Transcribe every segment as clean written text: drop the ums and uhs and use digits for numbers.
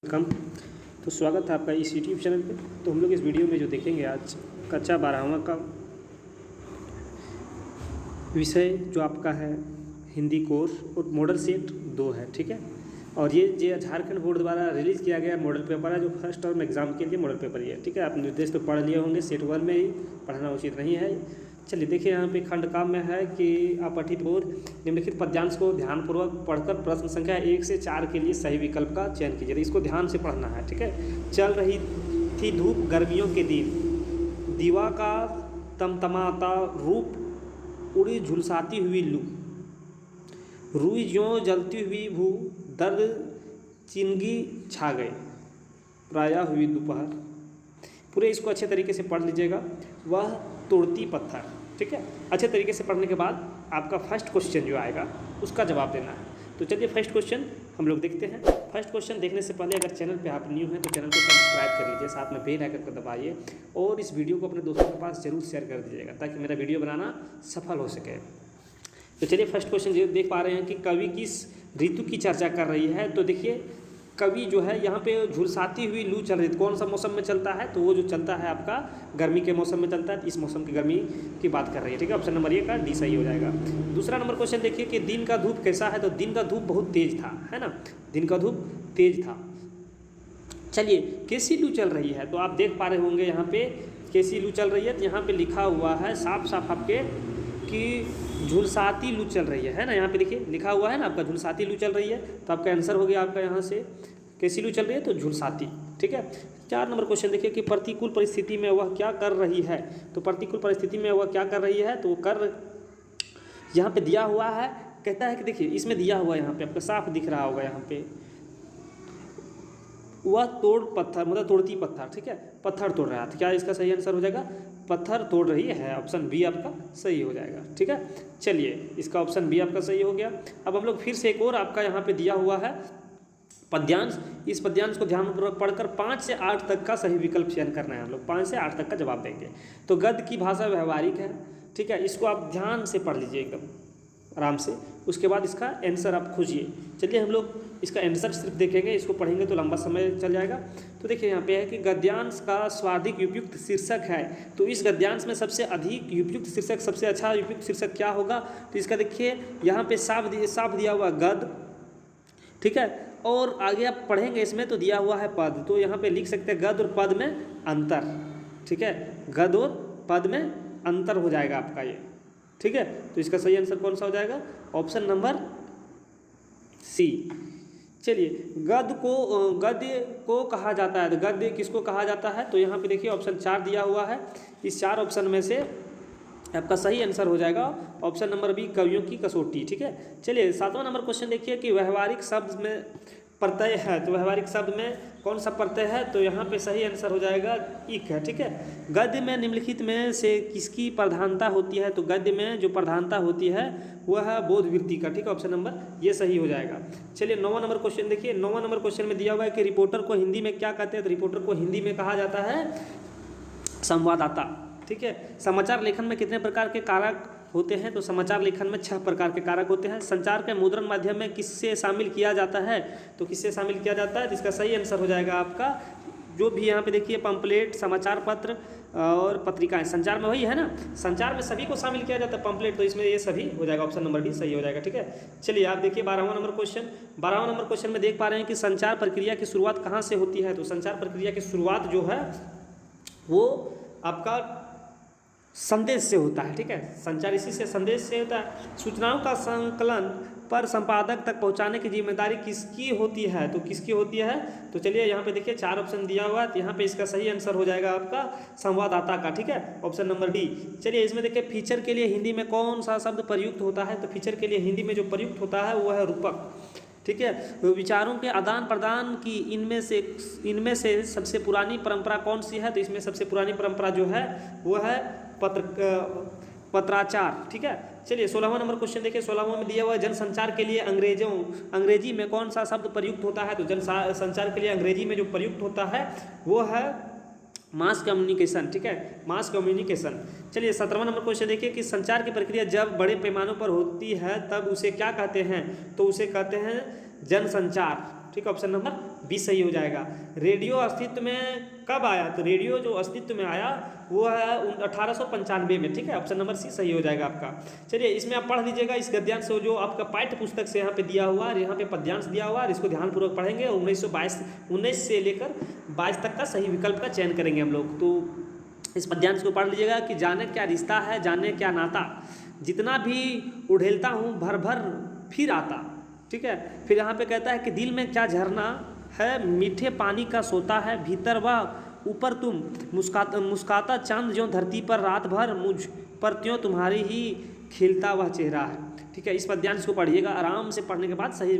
Welcome. तो स्वागत है आपका इस यूट्यूब चैनल पे। तो हम लोग इस वीडियो में जो देखेंगे आज कक्षा 12वां का विषय जो आपका है हिंदी कोर्स और मॉडल सेट 2 है, ठीक है। और ये झारखंड बोर्ड द्वारा रिलीज़ किया गया मॉडल पेपर है जो फर्स्ट टर्म एग्जाम के लिए मॉडल पेपर ही है, ठीक है। आप निर्देश तो पढ़ लिए होंगे, सेट 1 में ही पढ़ना उचित नहीं है। चलिए देखिए, यहाँ पे खंड काम में है कि अपठित और निम्नलिखित पद्यांश को ध्यानपूर्वक पढ़कर प्रश्न संख्या 1 से 4 के लिए सही विकल्प का चयन कीजिए। इसको ध्यान से पढ़ना है, ठीक है। चल रही थी धूप गर्मियों के दिन, दीवा का तमतमाता रूप, उड़ी झुलसाती हुई लू, रुई ज्यों जलती हुई भू, दर्द चिंगी छा गए, प्रायः हुई दोपहर। पूरे इसको अच्छे तरीके से पढ़ लीजिएगा। वह तोड़ती पत्थर, ठीक है। अच्छे तरीके से पढ़ने के बाद आपका फर्स्ट क्वेश्चन जो आएगा उसका जवाब देना है। तो चलिए फर्स्ट क्वेश्चन हम लोग देखते हैं। फर्स्ट क्वेश्चन देखने से पहले अगर चैनल पे आप न्यू हैं तो चैनल को सब्सक्राइब कर लीजिए, साथ में बेल आइकन को दबाइए और इस वीडियो को अपने दोस्तों के पास जरूर शेयर कर दीजिएगा ताकि मेरा वीडियो बनाना सफल हो सके। तो चलिए फर्स्ट क्वेश्चन जो देख पा रहे हैं कि कवि किस ऋतु की चर्चा कर रही है। तो देखिए कवि जो है यहाँ पे झुलसाती हुई लू चल रही है, कौन सा मौसम में चलता है? तो वो जो चलता है आपका गर्मी के मौसम में चलता है। इस मौसम की गर्मी की बात कर रही है, ठीक है। ऑप्शन नंबर ए का डी सही हो जाएगा। दूसरा नंबर क्वेश्चन देखिए कि दिन का धूप कैसा है। तो दिन का धूप बहुत तेज था, है ना, दिन का धूप तेज था। चलिए कैसी लू चल रही है? तो आप देख पा रहे होंगे यहाँ पे कैसी लू चल रही है। तो यहाँ पे लिखा हुआ है साफ साफ आपके कि झुलसाती लू चल रही है ना। यहाँ पे देखिए लिखा हुआ है ना आपका झुलसाती लू चल रही है। तो आपका आंसर हो गया आपका यहाँ से कैसी लू चल रही है, तो झुलसाती, ठीक है। 4 नंबर क्वेश्चन देखिए कि प्रतिकूल परिस्थिति में वह क्या कर रही है। तो प्रतिकूल परिस्थिति में वह क्या कर रही है? तो वो यहाँ पे दिया हुआ है, कहता है कि देखिए इसमें दिया हुआ यहाँ पे आपका साफ दिख रहा होगा यहाँ पे, वह तोड़ पत्थर मतलब तोड़ती पत्थर, ठीक है, पत्थर तोड़ रहा था। क्या इसका सही आंसर हो जाएगा? पत्थर तोड़ रही है, ऑप्शन बी आपका सही हो जाएगा, ठीक है। चलिए इसका ऑप्शन बी आपका सही हो गया। अब हम लोग फिर से एक और आपका यहाँ पे दिया हुआ है पद्यांश। इस पद्यांश को ध्यानपूर्वक पढ़कर 5 से 8 तक का सही विकल्प चयन करना है। हम लोग 5 से 8 तक का जवाब देंगे। तो गद्य की भाषा व्यवहारिक है, ठीक है। इसको आप ध्यान से पढ़ लीजिए एकदम आराम से, उसके बाद इसका आंसर आप खोजिए। चलिए हम लोग इसका आंसर सिर्फ देखेंगे, इसको पढ़ेंगे तो लंबा समय चल जाएगा। तो देखिए यहाँ पे है कि गद्यांश का स्वाधिक उपयुक्त शीर्षक है। तो इस गद्यांश में सबसे अधिक उपयुक्त शीर्षक, सबसे अच्छा उपयुक्त शीर्षक क्या होगा? तो इसका देखिए यहाँ पे साफ दिया हुआ गद्य, ठीक है। और आगे आप पढ़ेंगे इसमें तो दिया हुआ है पद। तो यहाँ पे लिख सकते हैं गद्य और पद में अंतर, ठीक है। गद्य और पद में अंतर हो जाएगा आपका ये, ठीक है। तो इसका सही आंसर कौन सा हो जाएगा? Option number C. चलिए गद्य को कहा जाता है। तो गद्य किसको कहा जाता है? तो यहाँ पे देखिए ऑप्शन 4 दिया हुआ है। इस 4 ऑप्शन में से आपका सही आंसर हो जाएगा ऑप्शन नंबर बी, कवियों की कसौटी, ठीक है। चलिए 7वां नंबर क्वेश्चन देखिए कि व्यवहारिक शब्द में प्रत्यय है। तो व्यवहारिक शब्द में कौन सा प्रत्यय है? तो यहाँ पे सही आंसर हो जाएगा इक है, ठीक है। गद्य में निम्नलिखित में से किसकी प्रधानता होती है? तो गद्य में जो प्रधानता होती है वह है बोध वृत्ति का, ठीक है। ऑप्शन नंबर ये सही हो जाएगा। चलिए 9वां नंबर क्वेश्चन देखिए। 9वां नंबर क्वेश्चन में दिया हुआ है कि रिपोर्टर को हिंदी में क्या कहते हैं? तो रिपोर्टर को हिंदी में कहा जाता है संवाददाता, ठीक है। समाचार लेखन में कितने प्रकार के कारक होते हैं? तो समाचार लेखन में 6 प्रकार के कारक होते हैं। संचार के मुद्रण माध्यम में किससे शामिल किया जाता है? तो किससे शामिल किया जाता है? तो इसका सही आंसर हो जाएगा आपका जो भी यहाँ पे देखिए पंपलेट, समाचार पत्र और पत्रिकाएं, संचार में वही है ना, संचार में सभी को शामिल किया जाता है पंपलेट। तो इसमें ये सभी हो जाएगा, ऑप्शन नंबर डी सही हो जाएगा, ठीक है। चलिए आप देखिए 12वां नंबर क्वेश्चन। 12वां नंबर क्वेश्चन में देख पा रहे हैं कि संचार प्रक्रिया की शुरुआत कहाँ से होती है? तो संचार प्रक्रिया की शुरुआत जो है वो आपका संदेश से होता है, ठीक है। संचार इसी से संदेश से होता है। सूचनाओं का संकलन पर संपादक तक पहुंचाने की जिम्मेदारी किसकी होती है? तो किसकी होती है? तो चलिए यहाँ पे देखिए 4 ऑप्शन दिया हुआ है। तो यहाँ पे इसका सही आंसर हो जाएगा आपका संवाददाता का, ठीक है, ऑप्शन नंबर डी। चलिए इसमें देखिए फीचर के लिए हिंदी में कौन सा शब्द प्रयुक्त होता है? तो फीचर के लिए हिंदी में जो प्रयुक्त होता है वो है रूपक, ठीक है। विचारों के आदान प्रदान की इनमें से सबसे पुरानी परंपरा कौन सी है? तो इसमें सबसे पुरानी परंपरा जो है वो है पत्राचार, ठीक है। चलिए 16वां नंबर क्वेश्चन देखिए। 16वां में दिया हुआ है जनसंचार के लिए अंग्रेजी में कौन सा शब्द प्रयुक्त होता है? तो जनसंचार के लिए अंग्रेजी में जो प्रयुक्त होता है वो है मास कम्युनिकेशन, ठीक है, मास कम्युनिकेशन। चलिए 17वां नंबर क्वेश्चन देखिए कि संचार की प्रक्रिया जब बड़े पैमानों पर होती है तब उसे क्या कहते हैं? तो उसे कहते हैं जनसंचार, ठीक है, ऑप्शन नंबर बी सही हो जाएगा। रेडियो अस्तित्व में कब आया, तो रेडियो जो अस्तित्व में आया वो है 1895 में, ठीक है, ऑप्शन नंबर सी सही हो जाएगा आपका। चलिए इसमें आप पढ़ लीजिएगा इस गद्यांश से, जो आपका पाठ्य पुस्तक से यहाँ पे दिया हुआ है, यहाँ पे पद्यांश दिया हुआ है, इसको ध्यानपूर्वक पढ़ेंगे। 19 से लेकर 22 तक का सही विकल्प का चयन करेंगे हम लोग। तो इस पद्यांश को पढ़ लीजिएगा कि जाने क्या रिश्ता है, जाने क्या नाता, जितना भी उड़ेलता हूँ भर भर फिर आता, ठीक है। फिर यहाँ पे कहता है कि दिल में क्या झरना है, मीठे पानी का सोता है, भीतर वह ऊपर तुम, मुस्काता चांद जो धरती पर रात भर, मुझ पर त्यों तुम्हारी ही खिलता वह चेहरा है, ठीक है। इस पद्यांश को पढ़िएगा, आराम से पढ़ने के बाद सही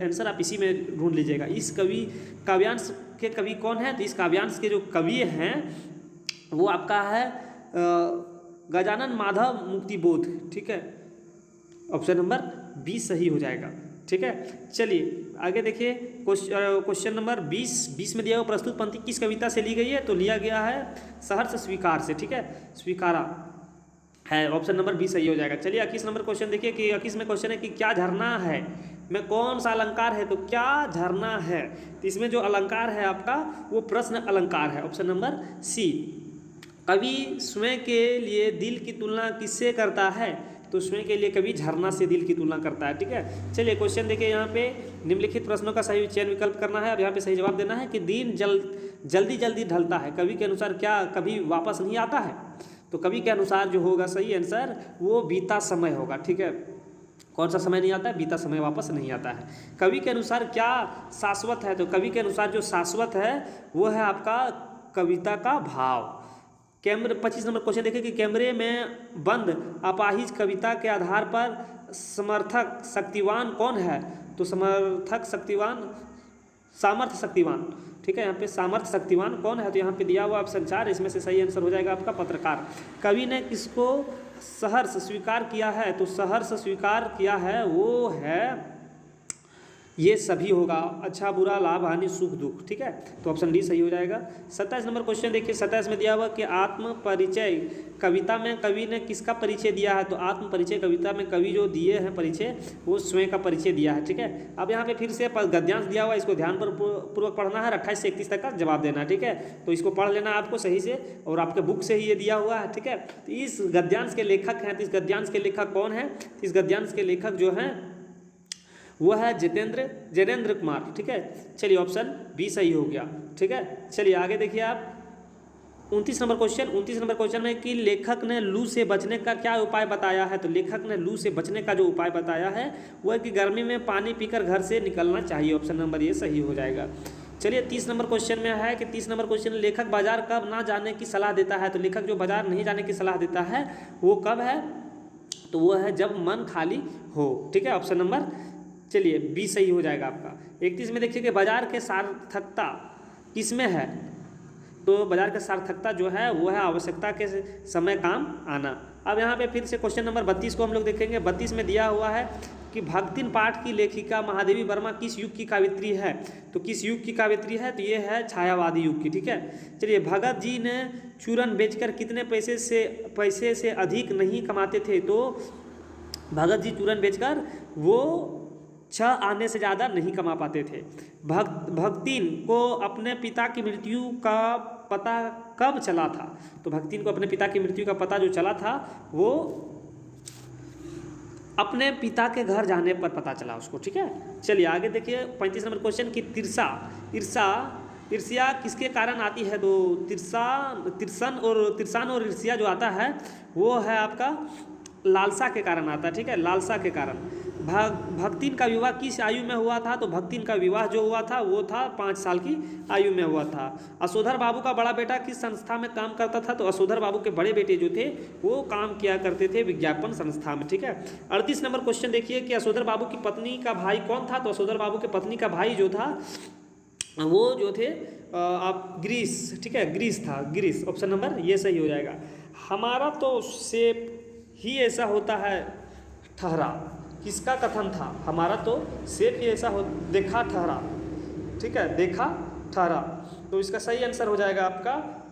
आंसर आप इसी में ढूंढ लीजिएगा। इस काव्यांश के कवि कौन है, तो इस काव्यांश के जो कवि हैं वो आपका है गजानन माधव मुक्तिबोध, ठीक है, ऑप्शन नंबर बी सही हो जाएगा, ठीक है। चलिए आगे देखिए क्वेश्चन नंबर 20 में दिया हुआ प्रस्तुत पंक्ति किस कविता से ली गई है, तो लिया गया है सहर्ष स्वीकार से, ठीक है, स्वीकारा है, ऑप्शन नंबर बी सही हो जाएगा। चलिए 21 नंबर क्वेश्चन देखिए कि 21 में क्वेश्चन है कि क्या झरना है में कौन सा अलंकार है, तो क्या झरना है, तो इसमें जो अलंकार है आपका वो प्रश्न अलंकार है, ऑप्शन नंबर सी। कवि स्वयं के लिए दिल की तुलना किससे करता है, तो स्वयं के लिए कवि झरना से दिल की तुलना करता है, ठीक है। चलिए क्वेश्चन देखिए, यहाँ पे निम्नलिखित प्रश्नों का सही चयन विकल्प करना है और यहाँ पे सही जवाब देना है कि दिन जल्दी जल्दी ढलता है, कवि के अनुसार क्या कभी वापस नहीं आता है, तो कवि के अनुसार जो होगा सही आंसर वो बीता समय होगा, ठीक है। कौन सा समय नहीं आता है, बीता समय वापस नहीं आता है। कवि के अनुसार क्या शाश्वत है, तो कवि के अनुसार जो शाश्वत है वो है आपका कविता का भाव। कैमरे 25 नंबर क्वेश्चन देखिए कि कैमरे में बंद अपाहिज कविता के आधार पर समर्थक शक्तिवान कौन है, तो सामर्थ्य शक्तिवान, ठीक है, यहाँ पे सामर्थ्य शक्तिवान कौन है, तो यहाँ पे दिया हुआ ऑप्शन 4, इसमें से सही आंसर हो जाएगा आपका पत्रकार। कवि ने किसको सहर्ष स्वीकार किया है, तो सहर्ष स्वीकार किया है वो है ये सभी होगा, अच्छा बुरा लाभ हानि सुख दुख, ठीक है, तो ऑप्शन डी सही हो जाएगा। 27 नंबर क्वेश्चन देखिए, 27 में दिया हुआ कि आत्म परिचय कविता में कवि ने किसका परिचय दिया है, तो आत्म परिचय कविता में कवि जो दिए हैं परिचय वो स्वयं का परिचय दिया है, ठीक है। अब यहाँ पे फिर से गद्यांश दिया हुआ है, इसको ध्यान पूर्वक पढ़ना है, 28 से 31 तक का जवाब देना है, ठीक है, तो इसको पढ़ लेना आपको सही से, और आपके बुक से ही ये दिया हुआ है, ठीक है। तो इस गद्यांश के लेखक हैं, तो इस गद्यांश के लेखक कौन है, इस गद्यांश के लेखक जो हैं वो है जैनेन्द्र कुमार, ठीक है। चलिए ऑप्शन बी सही हो गया, ठीक है। चलिए आगे देखिए आप 29 नंबर क्वेश्चन में कि लेखक ने लू से बचने का क्या उपाय बताया है, तो लेखक ने लू से बचने का जो उपाय बताया है वो है कि गर्मी में पानी पीकर घर से निकलना चाहिए, ऑप्शन नंबर ये सही हो जाएगा। चलिए 30 नंबर क्वेश्चन में है कि 30 नंबर क्वेश्चन लेखक बाजार कब ना जाने की सलाह देता है, तो लेखक जो बाजार नहीं जाने की सलाह देता है वो कब है, तो वो है जब मन खाली हो, ठीक है, ऑप्शन नंबर चलिए बी सही हो जाएगा आपका। 31 में देखिए कि बाजार के सार्थकता किसमें है, तो बाजार की सार्थकता जो है वो है आवश्यकता के समय काम आना। अब यहाँ पे फिर से क्वेश्चन नंबर 32 को हम लोग देखेंगे। 32 में दिया हुआ है कि भक्तिन पाठ की लेखिका महादेवी वर्मा किस युग की काव्यत्री है, तो किस युग की काव्यत्री है, तो ये है छायावादी युग की, ठीक है। चलिए भगत जी ने चूरन बेचकर कितने पैसे से अधिक नहीं कमाते थे, तो भगत जी चूरन बेचकर वो 6 आने से ज़्यादा नहीं कमा पाते थे। भक्तिन को अपने पिता की मृत्यु का पता कब चला था, तो भक्तिन को अपने पिता की मृत्यु का पता जो चला था वो अपने पिता के घर जाने पर पता चला उसको, ठीक है। चलिए आगे देखिए 35 नंबर क्वेश्चन की ईर्ष्या किसके कारण आती है, तो तिरसान और ईर्ष्या जो आता है वो है आपका लालसा के कारण आता है, ठीक है, लालसा के कारण। भक्तिन का विवाह किस आयु में हुआ था, तो भक्तिन का विवाह जो हुआ था वो था 5 साल की आयु में हुआ था। असोधर बाबू का बड़ा बेटा किस संस्था में काम करता था, तो असोधर बाबू के बड़े बेटे जो थे वो काम किया करते थे विज्ञापन संस्था में, ठीक है। 38 नंबर क्वेश्चन देखिए कि असोधर बाबू की पत्नी का भाई कौन था, तो असोधर बाबू के पत्नी का भाई जो था वो जो थे आप ग्रीस, ठीक है, ग्रीस था, ग्रीस, ऑप्शन नंबर ये सही हो जाएगा। हमारा तो सेब ही ऐसा होता है ठहरा, किसका कथन था, हमारा तो सेब ही ऐसा हो देखा ठहरा, ठीक है, देखा ठहरा, तो इसका सही आंसर हो जाएगा आपका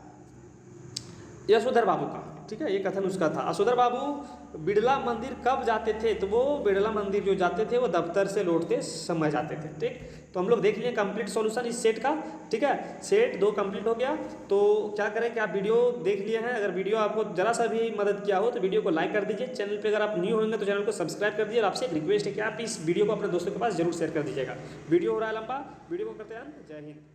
यशोधर बाबू का, ठीक है, ये कथन उसका था। यशोधर बाबू बिड़ला मंदिर कब जाते थे, तो वो बिड़ला मंदिर जो जाते थे वो दफ्तर से लौटते समय जाते थे, ठीक। तो हम लोग देख लिए कंप्लीट सॉल्यूशन इस सेट का, ठीक है। सेट 2 कंप्लीट हो गया। तो क्या करें कि आप वीडियो देख लिए हैं, अगर वीडियो आपको जरा सा भी मदद किया हो तो वीडियो को लाइक कर दीजिए। चैनल पे अगर आप न्यू होंगे तो चैनल को सब्सक्राइब कर दीजिए। और आपसे एक रिक्वेस्ट है कि आप इस वीडियो को अपने दोस्तों के पास जरूर शेयर कर दीजिएगा। वीडियो हो रहा है लंबा, वीडियो को करते हैं जय हिंद।